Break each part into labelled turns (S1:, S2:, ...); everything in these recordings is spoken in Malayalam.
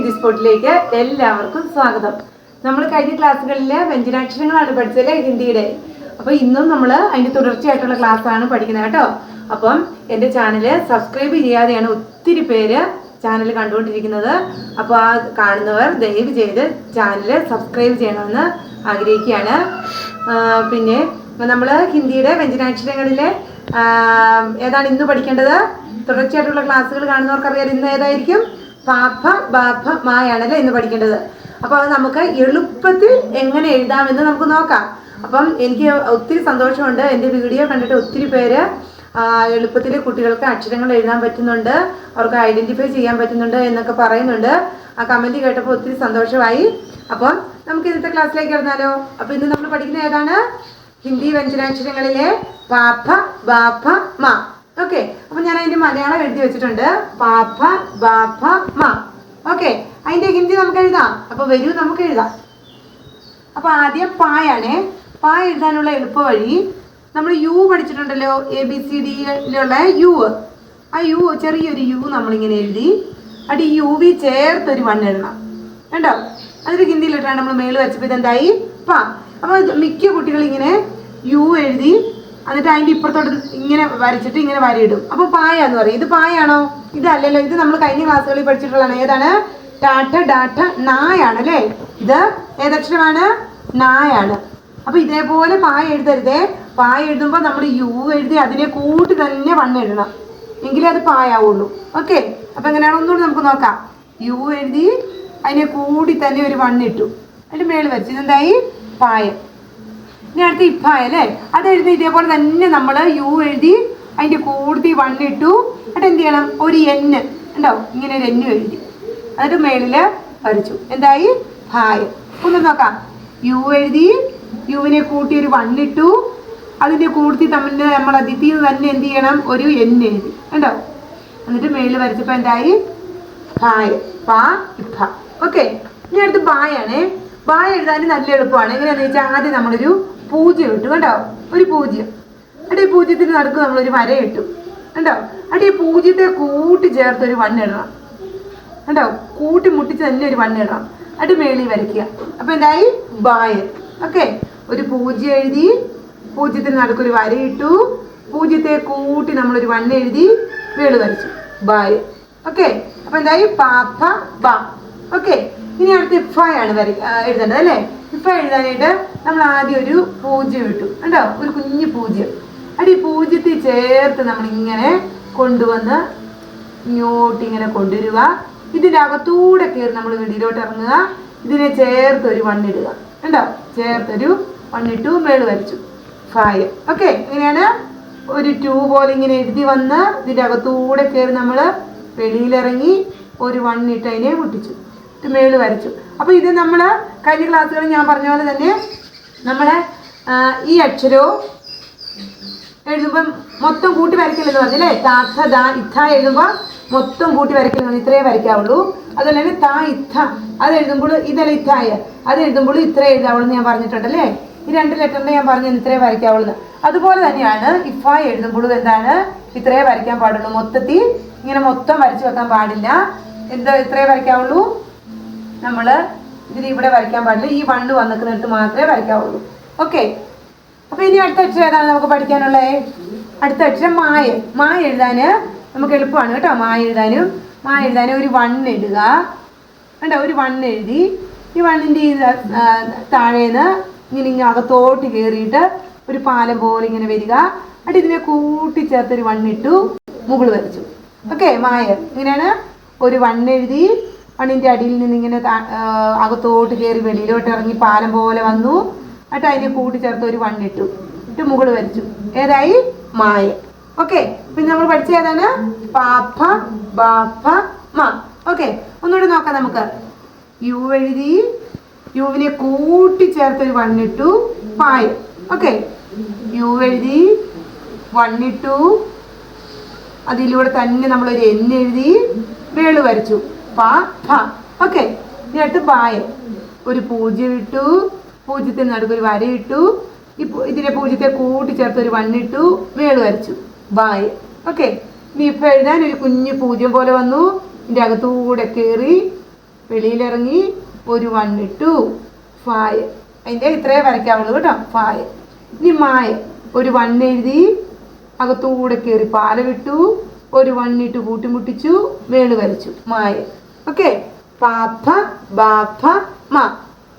S1: ഹിന്ദി സ്പോട്ടിലേക്ക് എല്ലാവർക്കും സ്വാഗതം. നമ്മൾ കഴിഞ്ഞ ക്ലാസ്സുകളിൽ വ്യഞ്ജനാക്ഷരങ്ങളാണ് പഠിച്ചത് ഹിന്ദിയുടെ. അപ്പോൾ ഇന്നും നമ്മൾ അതിൻ്റെ തുടർച്ചയായിട്ടുള്ള ക്ലാസ്സാണ് പഠിക്കുന്നത് കേട്ടോ. അപ്പം എൻ്റെ ചാനൽ സബ്സ്ക്രൈബ് ചെയ്യാതെയാണ് ഒത്തിരി പേര് ചാനൽ കണ്ടുകൊണ്ടിരിക്കുന്നത്. അപ്പോൾ ആ കാണുന്നവർ ദയവ് ചെയ്ത് ചാനൽ സബ്സ്ക്രൈബ് ചെയ്യണമെന്ന് ആഗ്രഹിക്കുകയാണ്. പിന്നെ നമ്മൾ ഹിന്ദിയുടെ വ്യഞ്ജനാക്ഷരങ്ങളിലെ ഏതാണ് ഇന്ന് പഠിക്കേണ്ടത്? തുടർച്ചയായിട്ടുള്ള ക്ലാസ്സുകൾ കാണുന്നവർക്കറിയാം ഇന്ന് ഏതായിരിക്കും? പാപ്പ ബാപ്പ മായാണല്ലേ ഇന്ന് പഠിക്കേണ്ടത്. അപ്പോൾ അത് നമുക്ക് എളുപ്പത്തിൽ എങ്ങനെ എഴുതാമെന്ന് നമുക്ക് നോക്കാം. അപ്പം എനിക്ക് ഒത്തിരി സന്തോഷമുണ്ട്, എൻ്റെ വീഡിയോ കണ്ടിട്ട് ഒത്തിരി പേര് എളുപ്പത്തിൽ കുട്ടികൾക്ക് അക്ഷരങ്ങൾ എഴുതാൻ പറ്റുന്നുണ്ട്, അവർക്ക് ഐഡൻറ്റിഫൈ ചെയ്യാൻ പറ്റുന്നുണ്ട് എന്നൊക്കെ പറയുന്നുണ്ട്. ആ കമൻറ്റ് കേട്ടപ്പോൾ ഒത്തിരി സന്തോഷമായി. അപ്പം നമുക്ക് ഇന്നത്തെ ക്ലാസ്സിലേക്ക് കിടന്നാലോ? അപ്പോൾ ഇന്ന് നമ്മൾ പഠിക്കുന്ന ഏതാണ്? ഹിന്ദി വ്യഞ്ജനാക്ഷരങ്ങളിലെ പാപ്പ ബാപ്പ മാ. ഓക്കെ, അപ്പം ഞാൻ അതിൻ്റെ മലയാളം എഴുതി വെച്ചിട്ടുണ്ട്. പാപ്പ ബാപ്പ മാ. ഓക്കെ, അതിൻ്റെ ഹിന്ദി നമുക്ക് എഴുതാം. അപ്പോൾ വരൂ നമുക്ക് എഴുതാം. അപ്പോൾ ആദ്യം പായാണേ. പാ എഴുതാനുള്ള എളുപ്പ വഴി, നമ്മൾ യു പഠിച്ചിട്ടുണ്ടല്ലോ, ABCDയിലുള്ള യു. ആ യു, ചെറിയൊരു യു നമ്മളിങ്ങനെ എഴുതി അത് യുവി ചേർത്തൊരു വൺ എഴുതണം കണ്ടോ. അതൊരു ഹിന്ദിയിലിട്ടാണ് നമ്മൾ മേള് വെച്ചപ്പോൾ ഇതെന്തായി? പാ. അപ്പോൾ മിക്ക കുട്ടികളിങ്ങനെ യു എഴുതി എന്നിട്ട് അതിൻ്റെ ഇപ്പുറത്തോട്ട് ഇങ്ങനെ വരച്ചിട്ട് ഇങ്ങനെ വരയിടും. അപ്പോൾ പായ എന്ന് പറയും. ഇത് പായാണോ? ഇതല്ലല്ലോ, ഇത് നമ്മൾ കഴിഞ്ഞ ക്ലാസ്സുകളിൽ പഠിച്ചിട്ടുള്ളതാണ്. ഏതാണ്? ടാറ്റ ഡാറ്റ നായാണ് അല്ലേ. ഇത് ഏതക്ഷരമാണ്? നായാണ്. അപ്പോൾ ഇതേപോലെ പായ എഴുതരുതേ. പായ എഴുതുമ്പോൾ നമ്മൾ യു എഴുതി അതിനെ കൂട്ടി തന്നെ വണ്ണെഴുതണം, എങ്കിലേ അത് പായാവുള്ളൂ. ഓക്കെ, അപ്പോൾ എങ്ങനെയാണോ ഒന്നുകൂടി നമുക്ക് നോക്കാം. യു എഴുതി അതിനെ കൂടി തന്നെ ഒരു വണ്ണിട്ടു, അതിൻ്റെ മേളിൽ വരച്ചു. ഇതെന്തായി? പായ. ഇനി അടുത്ത് ഇപ്പായ അല്ലേ. അത് എഴുതി ഇതേപോലെ തന്നെ നമ്മൾ യു എഴുതി അതിൻ്റെ കൂടുതൽ വണ്ണിട്ടു. എന്നിട്ട് എന്ത് ചെയ്യണം? ഒരു എന്ന് ഉണ്ടോ, ഇങ്ങനെ ഒരു എന്നും എഴുതി എന്നിട്ട് മേളിൽ വരച്ചു. എന്തായി? പായ. ഒന്ന് നോക്കാം. യു എഴുതി യുവിനെ കൂട്ടി ഒരു വണ്ണിട്ടു, അതിൻ്റെ കൂടുതൽ തമ്മിൽ നമ്മൾ അതിഥി തന്നെ എന്ത് ചെയ്യണം? ഒരു എന്ന് എഴുതി ഉണ്ടോ, എന്നിട്ട് മേളിൽ വരച്ചപ്പോൾ എന്തായി? പായ. പാ ഇപ്പ. ഓക്കെ, ഇനി അടുത്ത് ബായാണേ. ബായ എഴുതാൻ നല്ല എളുപ്പമാണ്. എങ്ങനെയാണെന്ന് വെച്ചാൽ ആദ്യം നമ്മളൊരു പൂജ്യം ഇട്ടു കണ്ടോ, ഒരു പൂജ്യം. എന്നിട്ട് ഈ പൂജ്യത്തിന് നടുക്ക് നമ്മളൊരു വര ഇട്ടു കണ്ടോ. എന്നിട്ട് ഈ പൂജ്യത്തെ കൂട്ടി ചേർത്തൊരു വണ്ണിടണം കണ്ടോ, കൂട്ടി മുട്ടിച്ച് തന്നെ ഒരു വണ്ണിടണം. എന്നിട്ട് മേളിൽ വരയ്ക്കുക. അപ്പോൾ എന്തായി? ബായ. ഓക്കെ, ഒരു പൂജ്യം എഴുതി പൂജ്യത്തിന് നടുക്കൊരു വര ഇട്ടു, പൂജ്യത്തെ കൂട്ടി നമ്മളൊരു വണ്ണ് എഴുതി മേള് വരച്ചു. ബായ. ഓക്കെ, അപ്പോൾ എന്തായി? പാപ്പ ബാ. ഓക്കെ, ഇനി അടുത്ത് ഇഫായാണ് എഴുതേണ്ടത് അല്ലേ. ഇഫ എഴുതാനായിട്ട് നമ്മൾ ആദ്യം ഒരു പൂജ്യം ഇട്ടു കണ്ടോ, ഒരു കുഞ്ഞു പൂജ്യം. അത് ഈ പൂജ്യത്തിൽ ചേർത്ത് നമ്മളിങ്ങനെ കൊണ്ടുവന്ന് ഇങ്ങോട്ടിങ്ങനെ കൊണ്ടുവരിക. ഇതിൻ്റെ അകത്തൂടെ കയറി നമ്മൾ വെളിയിലോട്ട് ഇറങ്ങുക. ഇതിനെ ചേർത്തൊരു വണ്ണിടുക കണ്ടോ, ചേർത്തൊരു വണ്ണിട്ടു മേള് വരച്ചു. ഫായ. ഓക്കെ, ഇങ്ങനെയാണ് ഒരു ടൂ പോലെ ഇങ്ങനെ എഴുതി വന്ന് ഇതിൻ്റെ അകത്തൂടെ കയറി നമ്മൾ വെളിയിലിറങ്ങി ഒരു വണ്ണിട്ട് അതിനെ മുട്ടിച്ചു, മേള് വരച്ചു. അപ്പോൾ ഇത് നമ്മൾ കഴിഞ്ഞ ക്ലാസ്സുകളിൽ ഞാൻ പറഞ്ഞ പോലെ തന്നെ നമ്മൾ ഈ അക്ഷരവും എഴുതുമ്പം മൊത്തം കൂട്ടി വരയ്ക്കില്ലെന്ന് പറഞ്ഞല്ലേ. താത്ത ദാ ഇത്ത എഴുതുമ്പോൾ മൊത്തം കൂട്ടി വരയ്ക്കില്ലെന്ന്, ഇത്രയേ വരയ്ക്കാവുള്ളൂ. അതുപോലെ തന്നെ താ ഇത്ത അത് എഴുതുമ്പോൾ ഇതല്ല ഇത്തായ, അത് എഴുതുമ്പോൾ ഇത്രേ എഴുതാവുള്ളൂ എന്ന് ഞാൻ പറഞ്ഞിട്ടുണ്ടല്ലേ. ഈ രണ്ട് ലെറ്ററിൻ്റെ ഞാൻ പറഞ്ഞു ഇത്രേ വരയ്ക്കാവുള്ളൂ. അതുപോലെ തന്നെയാണ് ഇഫായ എഴുതുമ്പോഴും എന്താണ്? ഇത്രയേ വരയ്ക്കാൻ പാടുള്ളൂ. മൊത്തത്തിൽ ഇങ്ങനെ മൊത്തം വരച്ച് വെക്കാൻ പാടില്ല. എന്താ ഇത്രയേ വരയ്ക്കാവുള്ളൂ? നമ്മൾ ഇതിൽ ഇവിടെ വരയ്ക്കാൻ പാടില്ല, ഈ വണ്ണ് വന്നിക്കുന്നിടത്ത് മാത്രമേ വരയ്ക്കാവുള്ളൂ. ഓക്കെ, അപ്പോൾ ഇനി അടുത്ത അക്ഷരം ഏതാണ് നമുക്ക് പഠിക്കാനുള്ളത്? അടുത്ത അക്ഷരം മായ. മായ എഴുതാൻ നമുക്ക് എളുപ്പമാണ് കേട്ടോ. മായ എഴുതാനും ഒരു വണ്ണ് ഇടുക കണ്ടോ, ഒരു വണ്ണ് എഴുതി ഈ വണ്ണിൻ്റെ താഴേന്ന് ഇങ്ങനെ അകത്തോട്ട് കയറിയിട്ട് ഒരു പാലം പോലെ ഇങ്ങനെ വരിക. എന്നിട്ട് ഇതിനെ കൂട്ടിച്ചേർത്തൊരു വണ്ണിട്ടു മുകൾ വരച്ചു. ഓക്കെ, മായ. ഇങ്ങനെയാണ് ഒരു വണ്ണ് എഴുതി വണ്ണിൻ്റെ അടിയിൽ നിന്ന് ഇങ്ങനെ അകത്തോട്ട് കയറി വെളിയിലോട്ട് ഇറങ്ങി പാലം പോലെ വന്നു. എന്നിട്ട് അതിനെ കൂട്ടിച്ചേർത്ത് ഒരു വണ്ണിട്ടു എന്നിട്ട് മുകൾ വരച്ചു. ഏതായി? മായ. ഓക്കെ, പിന്നെ നമ്മൾ പഠിച്ച ഏതാണ്? പാപ്പ ബാപ്പ മാ. ഓക്കെ, ഒന്നുകൂടി നോക്കാം നമുക്ക്. യു എഴുതി യുവിനെ കൂട്ടിച്ചേർത്തൊരു വണ്ണിട്ടു പായ. ഓക്കെ, യു എഴുതി വണ്ണിട്ടു, അതിലൂടെ തന്നെ നമ്മളൊരു എൻ എഴുതി മേള് വരച്ചു. പാ ഭ. ഓക്കെ, ഇനി അടുത്ത് ബായ. ഒരു പൂജ്യം ഇട്ടു, പൂജ്യത്തിന് നടുക്കൊരു വര ഇട്ടു, ഇതിനെ പൂജ്യത്തെ കൂട്ടി ചേർത്ത് ഒരു വണ്ണിട്ടു മേള് വരച്ചു. ബായ. ഓക്കെ, ഇനി ഇപ്പം എഴുതാൻ ഒരു കുഞ്ഞു പൂജ്യം പോലെ വന്നു, ഇതിൻ്റെ അകത്തൂടെ കയറി വെളിയിലിറങ്ങി ഒരു 1 ഇട്ടു, ഫായ്. അതിൻ്റെ ഇത്രേ വരയ്ക്കാവുള്ളൂ കേട്ടോ, ഫായ്. ഇനി മായ, ഒരു 1 എഴുതി, അകത്തൂടെ കയറി പാല വിട്ടു, ഒരു 1 ഇട്ട് കൂട്ടിമുട്ടിച്ചു, വേള് വരച്ചു, മായ. ഓക്കെ, പാപ്പ ബാപ്പ മ.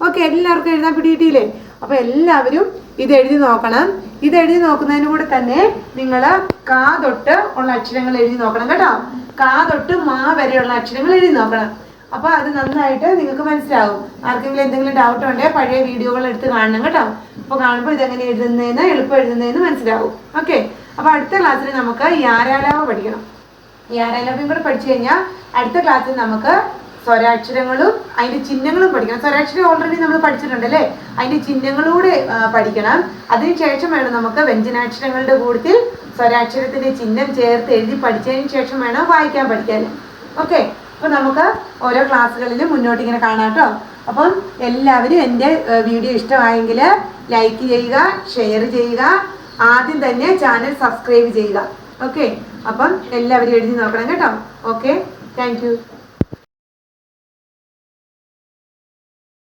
S1: ഓക്കെ, എല്ലാവർക്കും എഴുതാൻ പിടിയിട്ടില്ലേ? അപ്പോൾ എല്ലാവരും ഇത് എഴുതി നോക്കണം. ഇത് എഴുതി നോക്കുന്നതിന് കൂടെ തന്നെ നിങ്ങൾ കാ തൊട്ട് ഉള്ള അക്ഷരങ്ങൾ എഴുതി നോക്കണം കേട്ടോ. കാ തൊട്ട് മാ വരെയുള്ള അക്ഷരങ്ങൾ എഴുതി നോക്കണം. അപ്പോൾ അത് നന്നായിട്ട് നിങ്ങൾക്ക് മനസ്സിലാവും. ആർക്കെങ്കിലും എന്തെങ്കിലും ഡൗട്ട് ഉണ്ടെങ്കിൽ പഴയ വീഡിയോകൾ എടുത്ത് കാണണം കേട്ടോ. അപ്പോൾ കാണുമ്പോൾ ഇതെങ്ങനെ എഴുതുന്നതെന്ന്, എളുപ്പം എഴുതുന്നതെന്ന് മനസ്സിലാവും. ഓക്കെ, അപ്പോൾ അടുത്ത ക്ലാസ്സിൽ നമുക്ക് യാരാലാപ പഠിക്കണം. യാരാലാപയും കൂടെ പഠിച്ചു കഴിഞ്ഞാൽ അടുത്ത ക്ലാസ്സിൽ നമുക്ക് സ്വരാക്ഷരങ്ങളും അതിൻ്റെ ചിഹ്നങ്ങളും പഠിക്കണം. സ്വരാക്ഷരം ഓൾറെഡി നമ്മൾ പഠിച്ചിട്ടുണ്ടല്ലേ, അതിൻ്റെ ചിഹ്നങ്ങളൂടെ പഠിക്കണം. അതിനുശേഷം വേണം നമുക്ക് വ്യഞ്ജനാക്ഷരങ്ങളുടെ കൂട്ടത്തിൽ സ്വരാക്ഷരത്തിൻ്റെ ചിഹ്നം ചേർത്ത് എഴുതി പഠിച്ചതിന് ശേഷം വേണം വായിക്കാൻ പഠിക്കാൻ. ഓക്കെ, അപ്പോൾ നമുക്ക് ഓരോ ക്ലാസ്സുകളിലും മുന്നോട്ട് ഇങ്ങനെ കാണാം കേട്ടോ. അപ്പം എല്ലാവരും എൻ്റെ വീഡിയോ ഇഷ്ടമായെങ്കിൽ ലൈക്ക് ചെയ്യുക, ഷെയർ ചെയ്യുക, ആദ്യം തന്നെ ചാനൽ സബ്സ്ക്രൈബ് ചെയ്യുക. ഓക്കെ, അപ്പം എല്ലാവരും എഴുതി നോക്കണം കേട്ടോ. Okay, thank you.